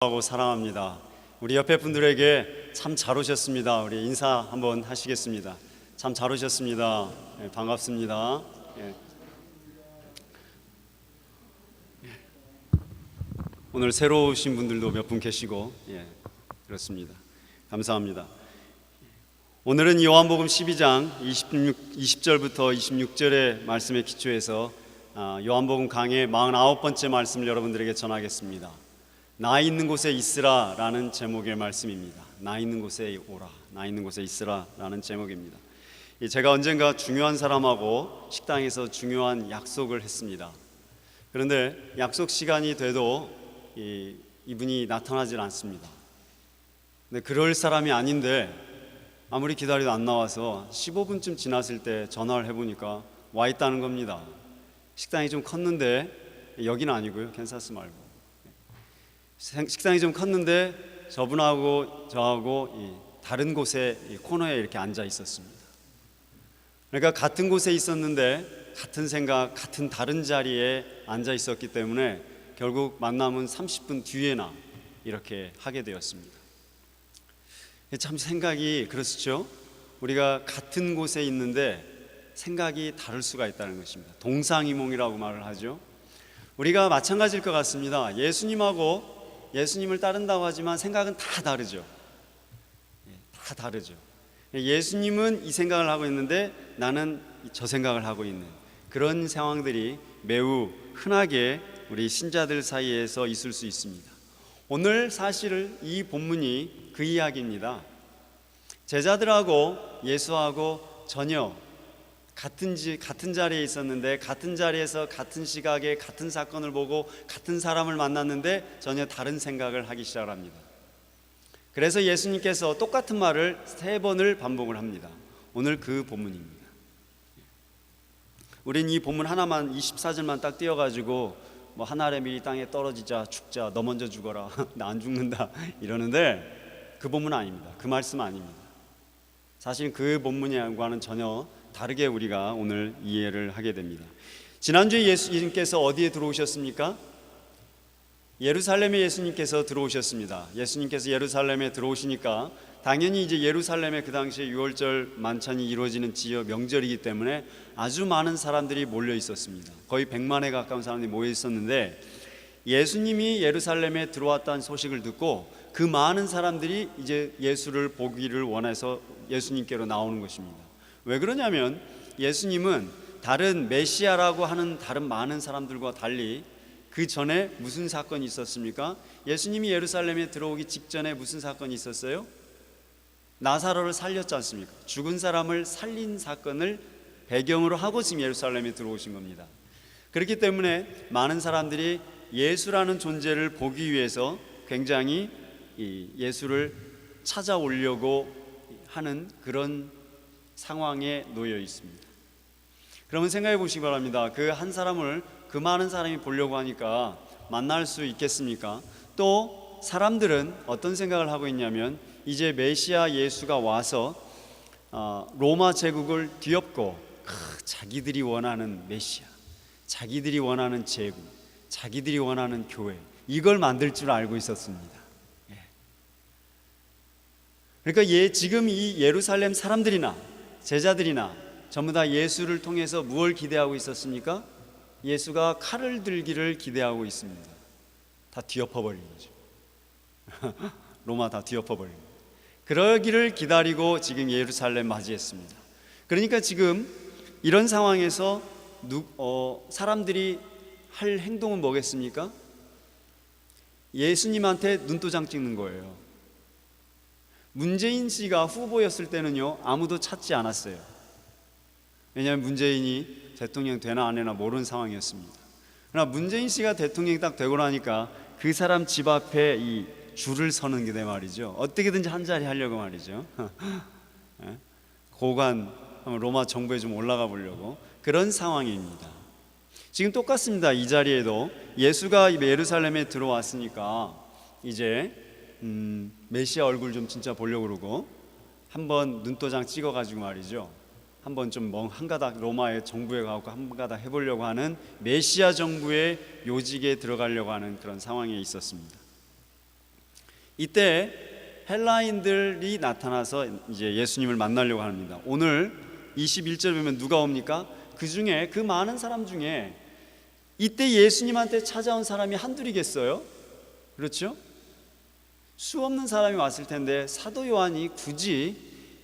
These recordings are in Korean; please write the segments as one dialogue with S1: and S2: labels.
S1: 하고 사랑합니다. 우리 옆에 분들에게 참 잘 오셨습니다. 우리 인사 한번 하시겠습니다. 참 잘 오셨습니다. 네, 반갑습니다. 예. 오늘 새로 오신 분들도 몇 분 계시고, 그렇습니다. 감사합니다. 오늘은 요한복음 12장 20절부터 26절의 말씀에 기초해서 요한복음 강의 49번째 말씀을 여러분들에게 전하겠습니다. 나 있는 곳에 있으라 라는 제목의 말씀입니다. 나 있는 곳에 오라, 나 있는 곳에 있으라 라는 제목입니다. 제가 언젠가 중요한 사람하고 식당에서 중요한 약속을 했습니다. 그런데 약속 시간이 돼도 이분이 나타나질 않습니다. 근데 그럴 사람이 아닌데 아무리 기다려도 안 나와서 15분쯤 지났을 때 전화를 해보니까 와 있다는 겁니다. 식당이 좀 컸는데, 여기는 아니고요, 캔사스 말고 식당이 좀 컸는데 저분하고 저하고 다른 곳에 코너에 이렇게 앉아 있었습니다. 그러니까 같은 곳에 있었는데 같은 생각, 같은 다른 자리에 앉아 있었기 때문에 결국 만남은 30분 뒤에나 이렇게 하게 되었습니다. 참 생각이 그렇죠. 우리가 같은 곳에 있는데 생각이 다를 수가 있다는 것입니다. 동상이몽이라고 말을 하죠. 우리가 마찬가지일 것 같습니다. 예수님을 따른다고 하지만 생각은 다 다르죠. 다 다르죠. 예수님은 이 생각을 하고 있는데 나는 저 생각을 하고 있는 그런 상황들이 매우 흔하게 우리 신자들 사이에서 있을 수 있습니다. 오늘 사실 이 본문이 그 이야기입니다. 제자들하고 예수하고 전혀 같은 자리에 있었는데 같은 자리에서 같은 시각에 같은 사건을 보고 같은 사람을 만났는데 전혀 다른 생각을 하기 시작합니다. 그래서 예수님께서 똑같은 말을 3번을 반복을 합니다. 오늘 그 본문입니다. 우린 이 본문 하나만 24절만 딱 띄워가지고 한 알의 땅에 떨어지자 죽자 너 먼저 죽어라 나 안 죽는다 이러는데 그 본문 아닙니다. 그 말씀 아닙니다. 사실 그 본문과는 전혀 다르게 우리가 오늘 이해를 하게 됩니다. 지난주에 예수님께서 어디에 들어오셨습니까? 예루살렘에 예수님께서 들어오셨습니다. 예수님께서 예루살렘에 들어오시니까 당연히 이제 예루살렘에 그 당시에 유월절 만찬이 이루어지는 지역 명절이기 때문에 아주 많은 사람들이 몰려 있었습니다. 거의 100만에 가까운 사람들이 모여 있었는데 예수님이 예루살렘에 들어왔다는 소식을 듣고 그 많은 사람들이 이제 예수를 보기를 원해서 예수님께로 나오는 것입니다. 왜 그러냐면 예수님은 다른 메시아라고 하는 다른 많은 사람들과 달리 그 전에 무슨 사건이 있었습니까? 예수님이 예루살렘에 들어오기 직전에 무슨 사건이 있었어요? 나사로를 살렸지 않습니까? 죽은 사람을 살린 사건을 배경으로 하고 지금 예루살렘에 들어오신 겁니다. 그렇기 때문에 많은 사람들이 예수라는 존재를 보기 위해서 굉장히 예수를 찾아오려고 하는 그런 상황에 놓여 있습니다. 그러면 생각해 보시기 바랍니다. 그 한 사람을 그 많은 사람이 보려고 하니까 만날 수 있겠습니까? 또 사람들은 어떤 생각을 하고 있냐면 이제 메시아 예수가 와서 로마 제국을 뒤엎고 자기들이 원하는 메시아, 자기들이 원하는 제국, 자기들이 원하는 교회 이걸 만들 줄 알고 있었습니다. 그러니까 지금 이 예루살렘 사람들이나 제자들이나 전부 다 예수를 통해서 무엇을 기대하고 있었습니까? 예수가 칼을 들기를 기대하고 있습니다. 다 뒤엎어버린 거죠. 로마 다 뒤엎어버린 거죠. 그러기를 기다리고 지금 예루살렘 맞이했습니다. 그러니까 지금 이런 상황에서 사람들이 할 행동은 뭐겠습니까? 예수님한테 눈도장 찍는 거예요. 문재인 씨가 후보였을 때는요 아무도 찾지 않았어요. 왜냐하면 문재인이 대통령 되나 안 되나 모르는 상황이었습니다. 그러나 문재인 씨가 대통령이 딱 되고 나니까 그 사람 집 앞에 이 줄을 서는 게 말이죠. 어떻게든지 한 자리 하려고 말이죠. 고관 로마 정부에 좀 올라가 보려고 그런 상황입니다. 지금 똑같습니다. 이 자리에도 예수가 예루살렘에 들어왔으니까 이제 메시아 얼굴 좀 진짜 보려고 그러고 한번 눈도장 찍어가지고 말이죠. 한번 좀 한가닥 로마의 정부에 가고 한가닥 해보려고 하는 메시아 정부의 요직에 들어가려고 하는 그런 상황에 있었습니다. 이때 헬라인들이 나타나서 이제 예수님을 만나려고 합니다. 오늘 21절 보면 누가 옵니까? 그 중에, 그 많은 사람 중에 이때 예수님한테 찾아온 사람이 한둘이겠어요? 그렇죠? 수없는 사람이 왔을 텐데 사도 요한이 굳이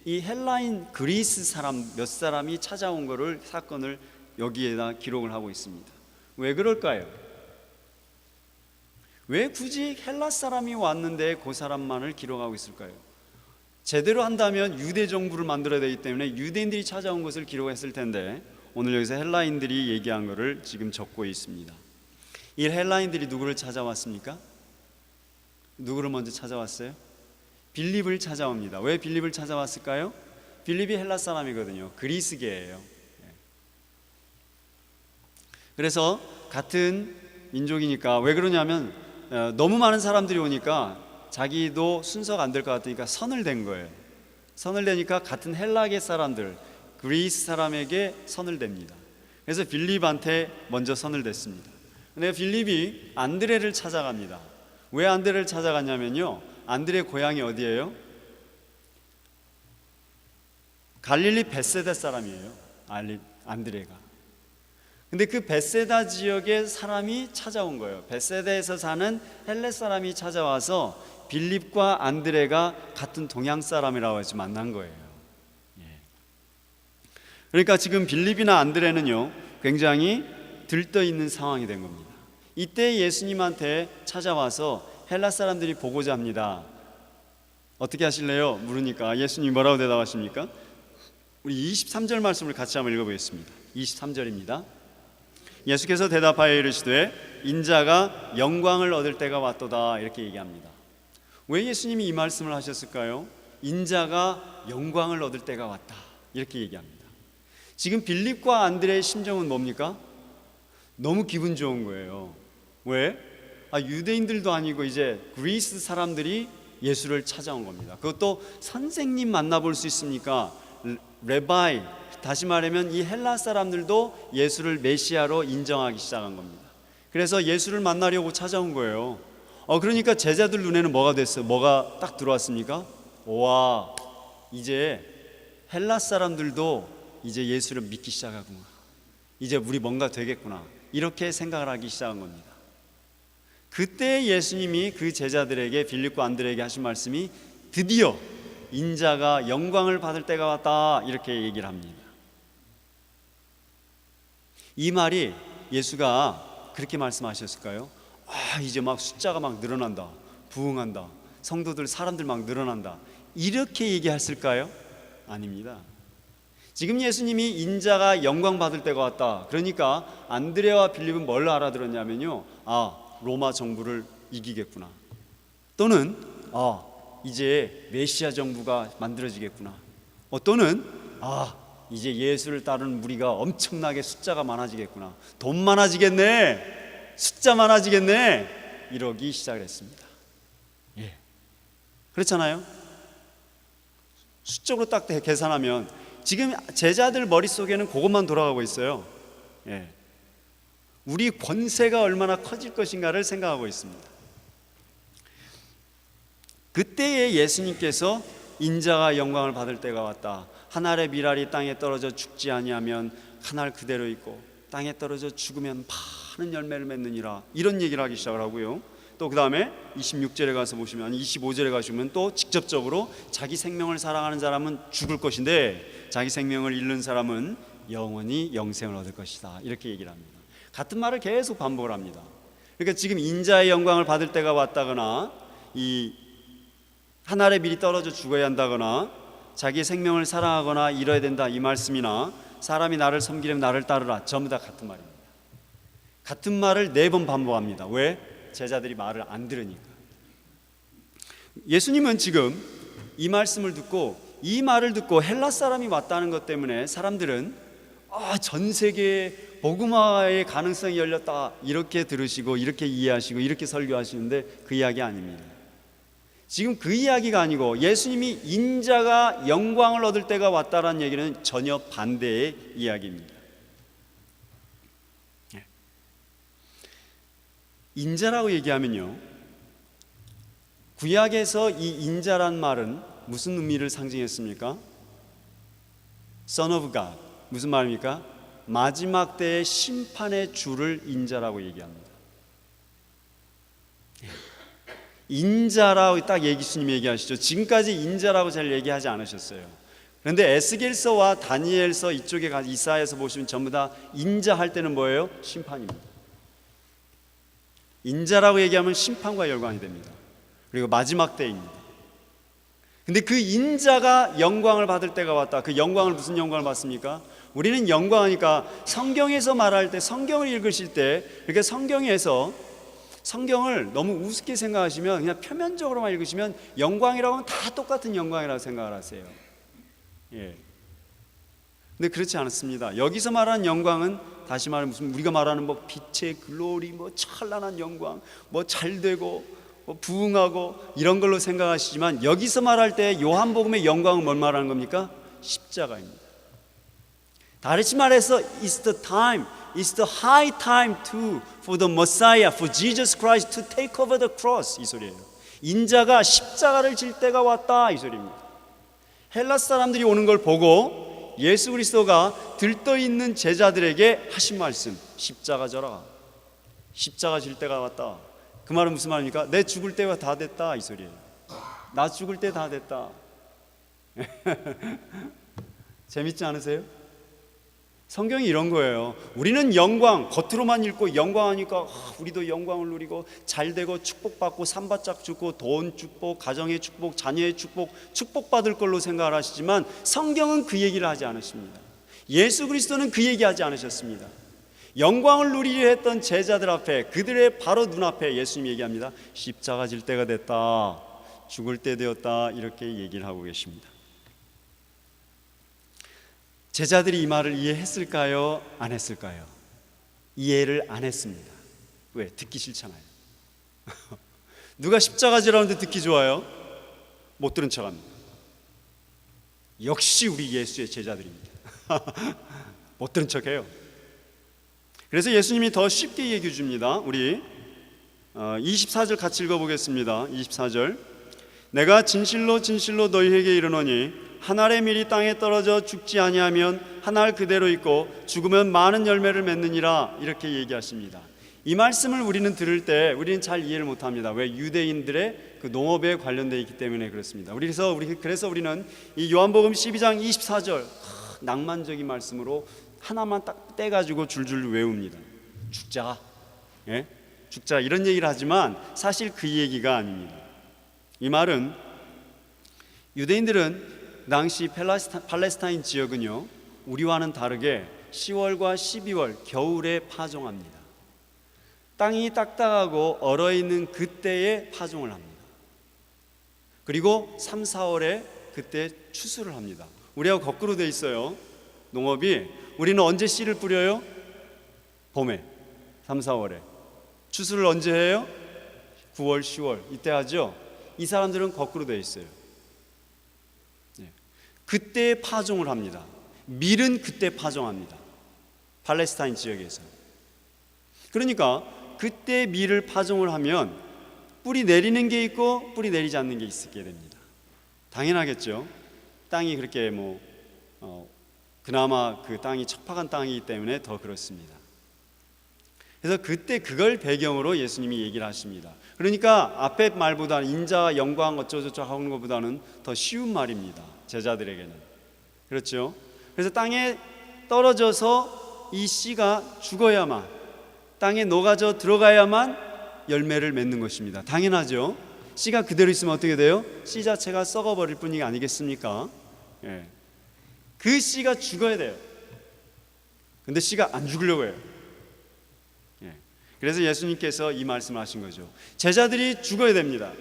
S1: 이 헬라인 그리스 사람 몇 사람이 찾아온 거를, 사건을 여기에다 기록을 하고 있습니다. 왜 그럴까요? 왜 굳이 헬라 사람이 왔는데 그 사람만을 기록하고 있을까요? 제대로 한다면 유대 정부를 만들어야 되기 때문에 유대인들이 찾아온 것을 기록했을 텐데 오늘 여기서 헬라인들이 얘기한 것을 지금 적고 있습니다. 이 헬라인들이 누구를 찾아왔습니까? 누구를 먼저 찾아왔어요? 빌립을 찾아옵니다. 왜 빌립을 찾아왔을까요? 빌립이 헬라 사람이거든요. 그리스계예요. 그래서 같은 민족이니까, 왜 그러냐면 너무 많은 사람들이 오니까 자기도 순서가 안 될 것 같으니까 선을 댄 거예요. 선을 대니까 같은 헬라계 사람들, 그리스 사람에게 선을 댑니다. 그래서 빌립한테 먼저 선을 댔습니다. 근데 빌립이 안드레를 찾아갑니다. 왜 안드레를 찾아갔냐면요, 안드레 고향이 어디예요? 갈릴리 벳세다 사람이에요. 안드레가. 근데 그 벳세다 지역의 사람이 찾아온 거예요. 벳세다에서 사는 헬레 사람이 찾아와서 빌립과 안드레가 같은 동양 사람이라고 해서 만난 거예요. 그러니까 지금 빌립이나 안드레는요, 굉장히 들떠 있는 상황이 된 겁니다. 이때 예수님한테 찾아와서 헬라 사람들이 보고자 합니다. 어떻게 하실래요? 물으니까 예수님이 뭐라고 대답하십니까? 우리 23절 말씀을 같이 한번 읽어보겠습니다. 23절입니다. 예수께서 대답하여 이르시되 인자가 영광을 얻을 때가 왔도다, 이렇게 얘기합니다. 왜 예수님이 이 말씀을 하셨을까요? 인자가 영광을 얻을 때가 왔다, 이렇게 얘기합니다. 지금 빌립과 안드레의 심정은 뭡니까? 너무 기분 좋은 거예요. 왜? 유대인들도 아니고 이제 그리스 사람들이 예수를 찾아온 겁니다. 그것도 선생님 만나볼 수 있습니까? 레바이, 다시 말하면 이 헬라 사람들도 예수를 메시아로 인정하기 시작한 겁니다. 그래서 예수를 만나려고 찾아온 거예요. 그러니까 제자들 눈에는 뭐가 됐어요? 뭐가 딱 들어왔습니까? 와, 이제 헬라 사람들도 이제 예수를 믿기 시작하구나, 이제 우리 뭔가 되겠구나, 이렇게 생각을 하기 시작한 겁니다. 그때 예수님이 그 제자들에게, 빌립과 안드레에게 하신 말씀이 드디어 인자가 영광을 받을 때가 왔다, 이렇게 얘기를 합니다. 이 말이 예수가 그렇게 말씀하셨을까요? 이제 막 숫자가 막 늘어난다, 부흥한다, 성도들, 사람들 막 늘어난다, 이렇게 얘기했을까요? 아닙니다. 지금 예수님이 인자가 영광 받을 때가 왔다, 그러니까 안드레와 빌립은 뭘 알아들었냐면요, 로마 정부를 이기겠구나, 또는 이제 메시아 정부가 만들어지겠구나, 또는 이제 예수를 따르는 무리가 엄청나게 숫자가 많아지겠구나, 돈 많아지겠네, 숫자 많아지겠네, 이러기 시작을 했습니다. 그렇잖아요? 수적으로 딱 계산하면 지금 제자들 머릿속에는 그것만 돌아가고 있어요. 우리 권세가 얼마나 커질 것인가를 생각하고 있습니다. 그때에 예수님께서 인자가 영광을 받을 때가 왔다, 한 알의 밀알이 땅에 떨어져 죽지 아니하면 한 알 그대로 있고 땅에 떨어져 죽으면 많은 열매를 맺느니라, 이런 얘기를 하기 시작을 하고요. 또 그 다음에 26절에 가서 보시면, 25절에 가시면 또 직접적으로 자기 생명을 사랑하는 사람은 죽을 것인데 자기 생명을 잃는 사람은 영원히 영생을 얻을 것이다, 이렇게 얘기를 합니다. 같은 말을 계속 반복을 합니다. 그러니까 지금 인자의 영광을 받을 때가 왔다거나, 이 한 알의 밀이 떨어져 죽어야 한다거나, 자기의 생명을 사랑하거나 잃어야 된다, 이 말씀이나 사람이 나를 섬기려면 나를 따르라, 전부 다 같은 말입니다. 같은 말을 4번 반복합니다. 왜? 제자들이 말을 안 들으니까. 예수님은 지금 이 말씀을 듣고, 이 말을 듣고 헬라 사람이 왔다는 것 때문에 사람들은 전 세계에 복음화의 가능성이 열렸다, 이렇게 들으시고 이렇게 이해하시고 이렇게 설교하시는데 그 이야기 아닙니다. 지금 그 이야기가 아니고 예수님이 인자가 영광을 얻을 때가 왔다라는 얘기는 전혀 반대의 이야기입니다. 인자라고 얘기하면요, 구약에서 이 인자란 말은 무슨 의미를 상징했습니까? Son of God. 무슨 말입니까? 마지막 때의 심판의 주를 인자라고 얘기합니다. 인자라고 딱 예수님이 얘기하시죠. 지금까지 인자라고 잘 얘기하지 않으셨어요. 그런데 에스겔서와 다니엘서 이쪽에 이사야서 보시면 전부 다 인자할 때는 뭐예요? 심판입니다. 인자라고 얘기하면 심판과 열광이 됩니다. 그리고 마지막 때입니다. 근데 그 인자가 영광을 받을 때가 왔다. 그 영광을 무슨 영광을 받습니까? 우리는 영광하니까 성경에서 말할 때, 성경을 읽으실 때, 그러니까 성경에서 성경을 너무 우습게 생각하시면, 그냥 표면적으로만 읽으시면 영광이라고 하면 다 똑같은 영광이라고 생각을 하세요. 예. 근데 그렇지 않습니다. 여기서 말하는 영광은 다시 말하면 무슨 우리가 말하는 뭐 빛의 글로리, 뭐 찬란한 영광, 뭐 잘되고 뭐 부흥하고 이런 걸로 생각하시지만, 여기서 말할 때 요한복음의 영광은 뭘 말하는 겁니까? 십자가입니다. 다르게 말해서 it's the time, it's the high time for the Messiah, for Jesus Christ to take over the cross, 이 소리예요. 인자가 십자가를 질 때가 왔다, 이 소리입니다. 헬라 사람들이 오는 걸 보고 예수 그리스도가 들떠있는 제자들에게 하신 말씀, 십자가 져라, 십자가 질 때가 왔다. 그 말은 무슨 말입니까? 내 죽을 때가 다 됐다, 이 소리예요. 나 죽을 때 다 됐다. 재밌지 않으세요? 성경이 이런 거예요. 우리는 영광, 겉으로만 읽고 영광하니까 우리도 영광을 누리고 잘되고 축복받고 산바짝 죽고 돈 축복, 가정의 축복, 자녀의 축복, 축복받을 걸로 생각을 하시지만, 성경은 그 얘기를 하지 않으십니다. 예수 그리스도는 그 얘기하지 않으셨습니다. 영광을 누리려 했던 제자들 앞에, 그들의 바로 눈앞에 예수님이 얘기합니다. 십자가 질 때가 됐다, 죽을 때 되었다, 이렇게 얘기를 하고 계십니다. 제자들이 이 말을 이해했을까요? 안 했을까요? 이해를 안 했습니다. 왜? 듣기 싫잖아요. 누가 십자가 지라는데 듣기 좋아요? 못 들은 척합니다. 역시 우리 예수의 제자들입니다. 못 들은 척해요. 그래서 예수님이 더 쉽게 얘기해 줍니다. 우리 24절 같이 읽어보겠습니다. 24절. 내가 진실로 진실로 너희에게 이르노니 한 알의 밀이 땅에 떨어져 죽지 아니하면 한 알 그대로 있고 죽으면 많은 열매를 맺느니라, 이렇게 얘기하십니다. 이 말씀을 우리는 들을 때 우리는 잘 이해를 못합니다. 왜? 유대인들의 그 농업에 관련되어 있기 때문에 그렇습니다. 그래서 우리는 이 요한복음 12장 24절 낭만적인 말씀으로 하나만 딱 떼가지고 줄줄 외웁니다. 죽자, 예? 죽자, 이런 얘기를 하지만 사실 그 얘기가 아닙니다. 이 말은 유대인들은 당시 팔레스타인 지역은요, 우리와는 다르게 10월과 12월 겨울에 파종합니다. 땅이 딱딱하고 얼어있는 그때에 파종을 합니다. 그리고 3, 4월에 그때 추수를 합니다. 우리하고 거꾸로 돼 있어요. 농업이. 우리는 언제 씨를 뿌려요? 봄에, 3, 4월에. 추수를 언제 해요? 9월, 10월 이때 하죠. 이 사람들은 거꾸로 돼 있어요. 그때 파종을 합니다. 밀은 그때 파종합니다. 팔레스타인 지역에서. 그러니까 그때 밀을 파종을 하면 뿌리 내리는 게 있고 뿌리 내리지 않는 게 있게 됩니다. 당연하겠죠. 땅이 그렇게 그나마 그 땅이 척박한 땅이기 때문에 더 그렇습니다. 그래서 그때 그걸 배경으로 예수님이 얘기를 하십니다. 그러니까 앞에 말보다는 인자, 영광 어쩌고저쩌고 하는 것보다는 더 쉬운 말입니다. 제자들에게는. 그렇죠? 그래서 땅에 떨어져서 이 씨가 죽어야만, 땅에 녹아져 들어가야만 열매를 맺는 것입니다. 당연하죠. 씨가 그대로 있으면 어떻게 돼요? 씨 자체가 썩어버릴 뿐이 아니겠습니까? 예. 그 씨가 죽어야 돼요. 근데 씨가 안 죽으려고 해요. 예. 그래서 예수님께서 이 말씀을 하신 거죠. 제자들이 죽어야 됩니다.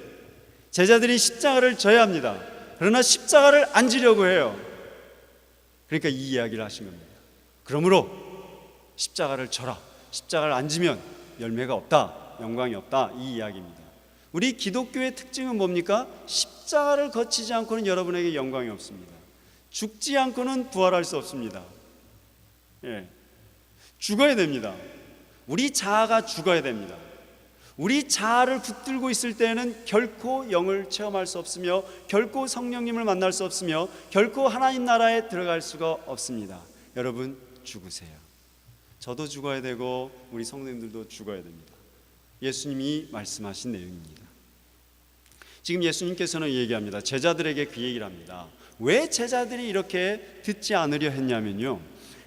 S1: 제자들이 십자가를 져야 합니다. 그러나 십자가를 안 지려고 해요. 그러니까 이 이야기를 하신 겁니다. 그러므로 십자가를 져라. 십자가를 안 지면 열매가 없다, 영광이 없다, 이 이야기입니다. 우리 기독교의 특징은 뭡니까? 십자가를 거치지 않고는 여러분에게 영광이 없습니다. 죽지 않고는 부활할 수 없습니다. 예. 죽어야 됩니다. 우리 자아가 죽어야 됩니다. 우리 자아를 붙들고 있을 때는 결코 영을 체험할 수 없으며 결코 성령님을 만날 수 없으며 결코 하나님 나라에 들어갈 수가 없습니다. 여러분, 죽으세요. 저도 죽어야 되고 우리 성도님들도 죽어야 됩니다. 예수님이 말씀하신 내용입니다. 지금 예수님께서는 얘기합니다. 제자들에게 그 얘기를 합니다. 왜 제자들이 이렇게 듣지 않으려 했냐면요,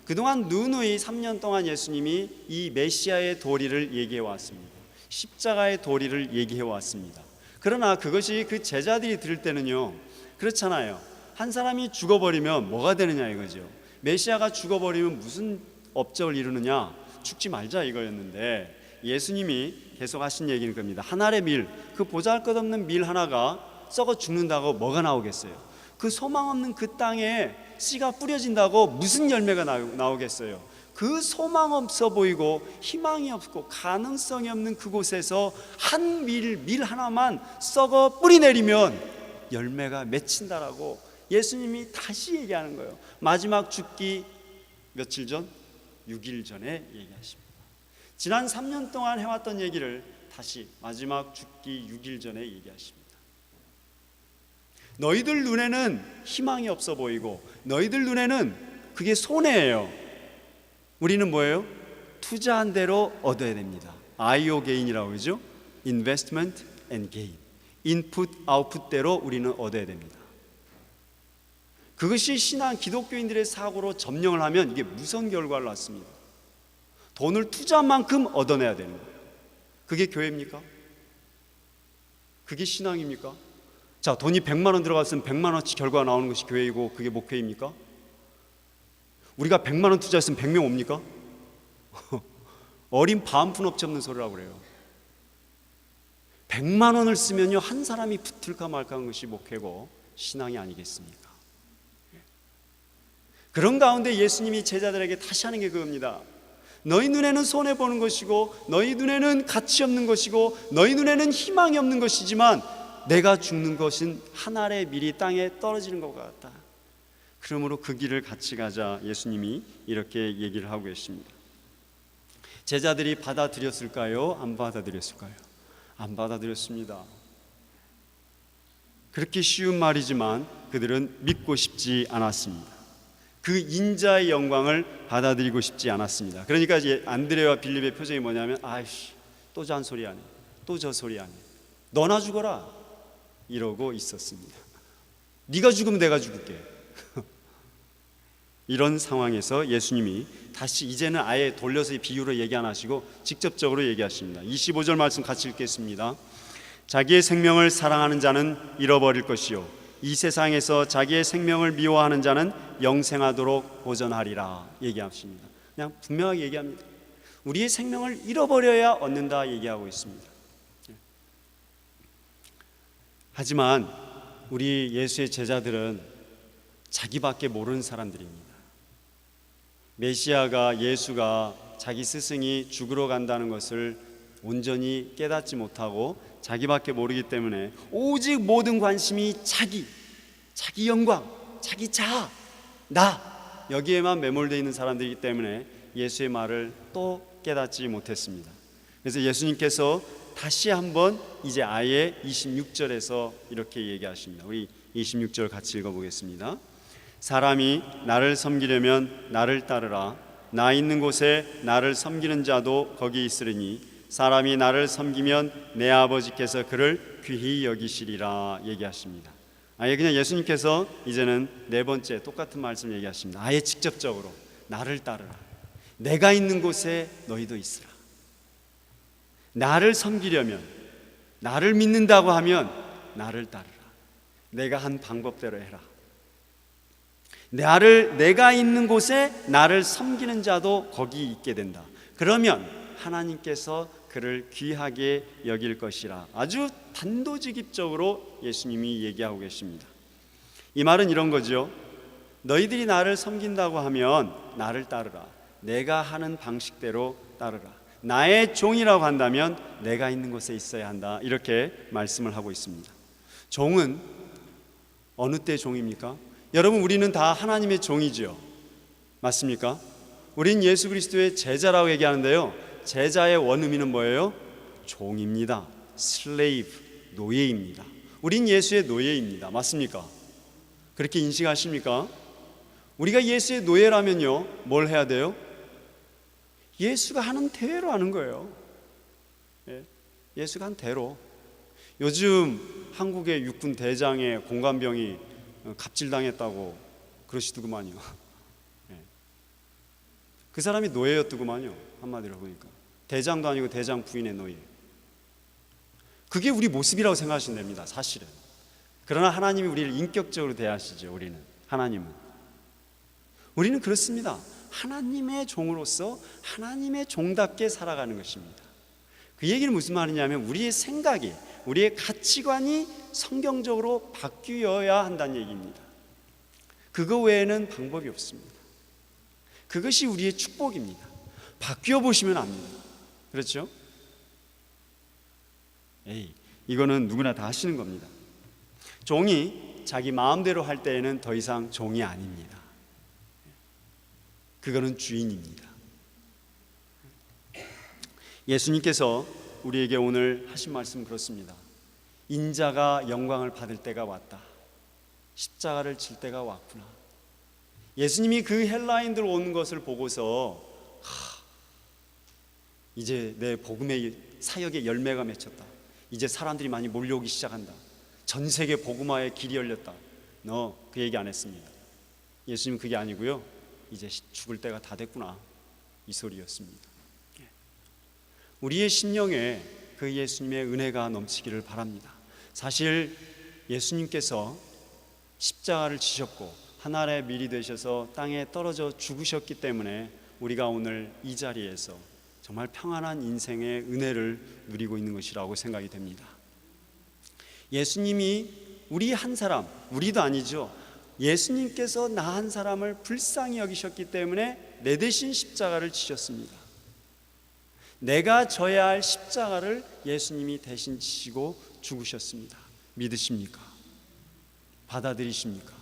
S1: 그동안 누누이 3년 동안 예수님이 이 메시아의 도리를 얘기해 왔습니다. 십자가의 도리를 얘기해 왔습니다. 그러나 그것이 그 제자들이 들을 때는요, 그렇잖아요. 한 사람이 죽어버리면 뭐가 되느냐 이거죠. 메시아가 죽어버리면 무슨 업적을 이루느냐, 죽지 말자 이거였는데 예수님이 계속 하신 얘기는 겁니다. 한 알의 밀, 그 보잘것없는 밀 하나가 썩어 죽는다고 뭐가 나오겠어요? 그 소망 없는 그 땅에 씨가 뿌려진다고 무슨 열매가 나오겠어요? 그 소망 없어 보이고 희망이 없고 가능성이 없는 그곳에서 한 밀 하나만 썩어 뿌리 내리면 열매가 맺힌다라고 예수님이 다시 얘기하는 거예요. 마지막 죽기 며칠 전? 6일 전에 얘기하십니다. 지난 3년 동안 해왔던 얘기를 다시 마지막 죽기 6일 전에 얘기하십니다. 너희들 눈에는 희망이 없어 보이고 너희들 눈에는 그게 손해예요. 우리는 뭐예요? 투자한 대로 얻어야 됩니다. IO gain이라고 그러죠. Investment and gain. 인풋, 아웃풋대로 우리는 얻어야 됩니다. 그것이 신앙 기독교인들의 사고로 점령을 하면 이게 무서운 결과를 낳습니다. 돈을 투자한 만큼 얻어내야 되는 거예요. 그게 교회입니까? 그게 신앙입니까? 자, 돈이 100만 원 들어갔으면 100만 원치 결과가 나오는 것이 교회이고 그게 목회입니까? 우리가 100만 원 투자했으면 100명 옵니까? 어린 반푼 업체 없는 소리라고 그래요. 100만 원을 쓰면요, 한 사람이 붙을까 말까 하는 것이 목회고 신앙이 아니겠습니까? 그런 가운데 예수님이 제자들에게 다시 하는 게 그겁니다. 너희 눈에는 손해보는 것이고 너희 눈에는 가치 없는 것이고 너희 눈에는 희망이 없는 것이지만 내가 죽는 것은 한 알의 밀이 땅에 떨어지는 것 같다. 그러므로 그 길을 같이 가자. 예수님이 이렇게 얘기를 하고 계십니다. 제자들이 받아들였을까요? 안 받아들였을까요? 안 받아들였습니다. 그렇게 쉬운 말이지만 그들은 믿고 싶지 않았습니다. 그 인자의 영광을 받아들이고 싶지 않았습니다. 그러니까 이제 안드레와 빌립의 표정이 뭐냐면, 아이씨, 또 잔소리 하네, 또 저 소리 하네, 너나 죽어라 이러고 있었습니다. 네가 죽으면 내가 죽을게. 이런 상황에서 예수님이 다시 이제는 아예 돌려서 비유로 얘기 안 하시고 직접적으로 얘기하십니다. 25절 말씀 같이 읽겠습니다. 자기의 생명을 사랑하는 자는 잃어버릴 것이요 이 세상에서 자기의 생명을 미워하는 자는 영생하도록 보전하리라 얘기하십니다. 그냥 분명하게 얘기합니다. 우리의 생명을 잃어버려야 얻는다 얘기하고 있습니다. 하지만 우리 예수의 제자들은 자기밖에 모르는 사람들입니다. 메시아가, 예수가 자기 스승이 죽으러 간다는 것을 온전히 깨닫지 못하고 자기밖에 모르기 때문에 오직 모든 관심이 자기 영광, 자기 자아, 나 여기에만 매몰되어 있는 사람들이기 때문에 예수의 말을 또 깨닫지 못했습니다. 그래서 예수님께서 다시 한번 이제 아예 26절에서 이렇게 얘기하십니다. 우리 26절 같이 읽어보겠습니다. 사람이 나를 섬기려면 나를 따르라. 나 있는 곳에 나를 섬기는 자도 거기 있으리니 사람이 나를 섬기면 내 아버지께서 그를 귀히 여기시리라 얘기하십니다. 아예 그냥 예수님께서 이제는 네 번째 똑같은 말씀 얘기하십니다. 아예 직접적으로 나를 따르라. 내가 있는 곳에 너희도 있으라. 나를 섬기려면, 나를 믿는다고 하면 나를 따르라. 내가 한 방법대로 해라. 내가 있는 곳에 나를 섬기는 자도 거기 있게 된다. 그러면 하나님께서 그를 귀하게 여길 것이라. 아주 단도직입적으로 예수님이 얘기하고 계십니다. 이 말은 이런 거죠. 너희들이 나를 섬긴다고 하면 나를 따르라. 내가 하는 방식대로 따르라. 나의 종이라고 한다면 내가 있는 곳에 있어야 한다. 이렇게 말씀을 하고 있습니다. 종은 어느 때 종입니까? 여러분, 우리는 다 하나님의 종이죠. 맞습니까? 우린 예수 그리스도의 제자라고 얘기하는데요, 제자의 원의미는 뭐예요? 종입니다. 슬레이브, 노예입니다. 우린 예수의 노예입니다. 맞습니까? 그렇게 인식하십니까? 우리가 예수의 노예라면요, 뭘 해야 돼요? 예수가 하는 대로 하는 거예요. 예수가 한 대로. 요즘 한국의 육군 대장의 공관병이 갑질당했다고 그러시더구만요. 그 사람이 노예였더구만요. 한마디로 보니까 대장도 아니고 대장 부인의 노예. 그게 우리 모습이라고 생각하시면 됩니다. 사실은. 그러나 하나님이 우리를 인격적으로 대하시죠. 우리는 그렇습니다. 하나님의 종으로서 하나님의 종답게 살아가는 것입니다. 그 얘기는 무슨 말이냐면 우리의 생각이, 우리의 가치관이 성경적으로 바뀌어야 한다는 얘기입니다. 그거 외에는 방법이 없습니다. 그것이 우리의 축복입니다. 바뀌어 보시면 압니다. 그렇죠? 이거는 누구나 다 하시는 겁니다. 종이 자기 마음대로 할 때에는 더 이상 종이 아닙니다. 그거는 주인입니다. 예수님께서 우리에게 오늘 하신 말씀 그렇습니다. 인자가 영광을 받을 때가 왔다. 십자가를 질 때가 왔구나. 예수님이 그 헬라인들 오는 것을 보고서 이제 내 복음의 사역의 열매가 맺혔다. 이제 사람들이 많이 몰려오기 시작한다. 전 세계 복음화의 길이 열렸다. 그 얘기 안 했습니다. 예수님은 그게 아니고요, 이제 죽을 때가 다 됐구나, 이 소리였습니다. 우리의 심령에 그 예수님의 은혜가 넘치기를 바랍니다. 사실 예수님께서 십자가를 지셨고 하늘의 밀이 되셔서 땅에 떨어져 죽으셨기 때문에 우리가 오늘 이 자리에서 정말 평안한 인생의 은혜를 누리고 있는 것이라고 생각이 됩니다. 예수님이 우리 한 사람, 우리도 아니죠, 예수님께서 나 한 사람을 불쌍히 여기셨기 때문에 내 대신 십자가를 지셨습니다. 내가 져야 할 십자가를 예수님이 대신 지시고 죽으셨습니다. 믿으십니까? 받아들이십니까?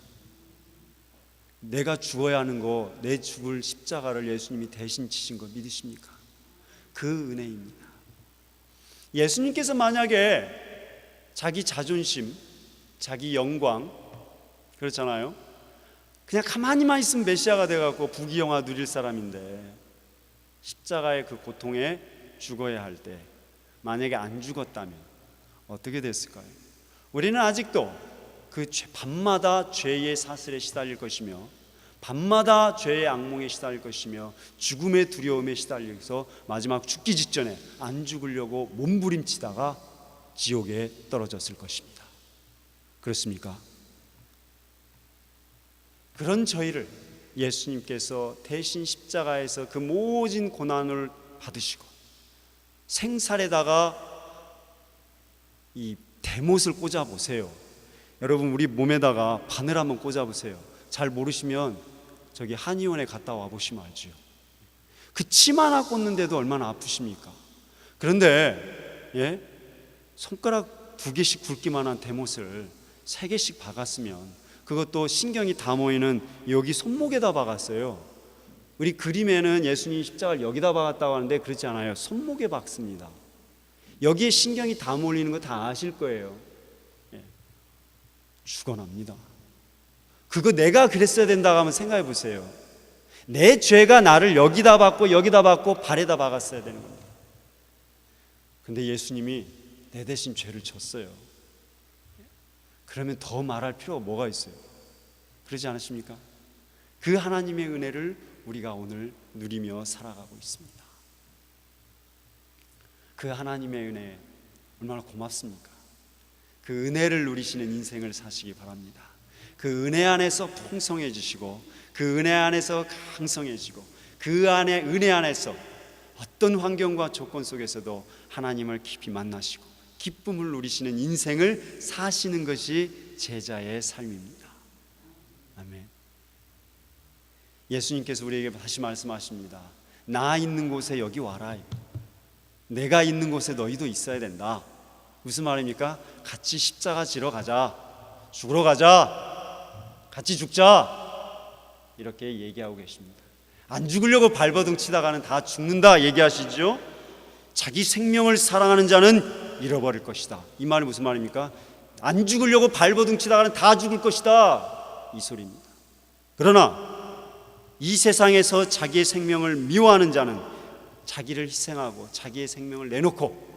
S1: 내가 죽어야 하는 거, 내 죽을 십자가를 예수님이 대신 지신 거 믿으십니까? 그 은혜입니다. 예수님께서 만약에 자기 자존심, 자기 영광, 그렇잖아요, 그냥 가만히만 있으면 메시아가 돼갖고 부귀영화 누릴 사람인데 십자가의 그 고통에 죽어야 할 때 만약에 안 죽었다면 어떻게 됐을까요? 우리는 아직도 그 밤마다 죄의 사슬에 시달릴 것이며 밤마다 죄의 악몽에 시달릴 것이며 죽음의 두려움에 시달려서 마지막 죽기 직전에 안 죽으려고 몸부림치다가 지옥에 떨어졌을 것입니다. 그렇습니까? 그런 저희를 예수님께서 대신 십자가에서 그 모진 고난을 받으시고 생살에다가 이 대못을 꽂아보세요. 여러분, 우리 몸에다가 바늘 한번 꽂아보세요. 잘 모르시면 저기 한의원에 갔다 와보시면 알죠. 그 침 하나 꽂는데도 얼마나 아프십니까? 그런데 손가락 2개씩 굵기만 한 대못을 3개씩 박았으면, 그것도 신경이 다 모이는 여기 손목에다 박았어요. 우리 그림에는 예수님 십자가를 여기다 박았다고 하는데 그렇지 않아요. 손목에 박습니다. 여기에 신경이 다 몰리는 거 다 아실 거예요. 죽어납니다. 그거 내가 그랬어야 된다고 하면 생각해 보세요. 내 죄가 나를 여기다 박고 발에다 박았어야 되는 겁니다. 근데 예수님이 내 대신 죄를 졌어요. 그러면 더 말할 필요가 뭐가 있어요? 그러지 않으십니까? 그 하나님의 은혜를 우리가 오늘 누리며 살아가고 있습니다. 그 하나님의 은혜 얼마나 고맙습니까? 그 은혜를 누리시는 인생을 사시기 바랍니다. 그 은혜 안에서 풍성해지시고 그 은혜 안에서 강성해지고 그 안에 은혜 안에서 어떤 환경과 조건 속에서도 하나님을 깊이 만나시고 기쁨을 누리시는 인생을 사시는 것이 제자의 삶입니다. 아멘. 예수님께서 우리에게 다시 말씀하십니다. 나 있는 곳에 여기 와라. 내가 있는 곳에 너희도 있어야 된다. 무슨 말입니까? 같이 십자가 지러 가자. 죽으러 가자. 같이 죽자. 이렇게 얘기하고 계십니다. 안 죽으려고 발버둥 치다가는 다 죽는다 얘기하시죠? 자기 생명을 사랑하는 자는 잃어버릴 것이다. 이 말이 무슨 말입니까? 안 죽으려고 발버둥치다가는 다 죽을 것이다, 이 소리입니다. 그러나 이 세상에서 자기의 생명을 미워하는 자는 자기를 희생하고 자기의 생명을 내놓고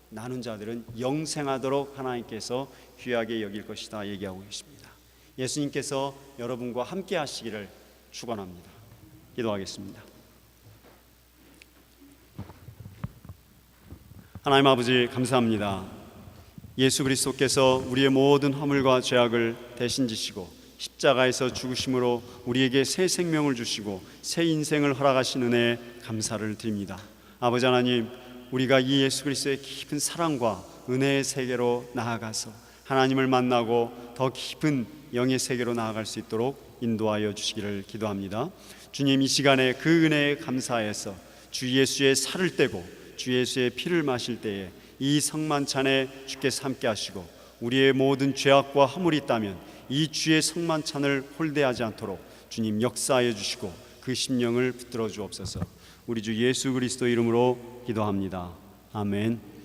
S1: 나눈 자들은 영생하도록 하나님께서 귀하게 여길 것이다 얘기하고 계십니다. 예수님께서 여러분과 함께 하시기를 축원합니다. 기도하겠습니다. 하나님 아버지, 감사합니다. 예수 그리스도께서 우리의 모든 허물과 죄악을 대신 지시고 십자가에서 죽으심으로 우리에게 새 생명을 주시고 새 인생을 허락하신 은혜에 감사를 드립니다. 아버지 하나님, 우리가 이 예수 그리스도의 깊은 사랑과 은혜의 세계로 나아가서 하나님을 만나고 더 깊은 영의 세계로 나아갈 수 있도록 인도하여 주시기를 기도합니다. 주님, 이 시간에 그 은혜에 감사해서 주 예수의 살을 떼고 주 예수의 피를 마실 때에 이 성만찬에 주께서 함께 하시고 우리의 모든 죄악과 허물이 있다면 이 주의 성만찬을 홀대하지 않도록 주님 역사하여 주시고 그 심령을 붙들어 주옵소서. 우리 주 예수 그리스도 이름으로 기도합니다. 아멘.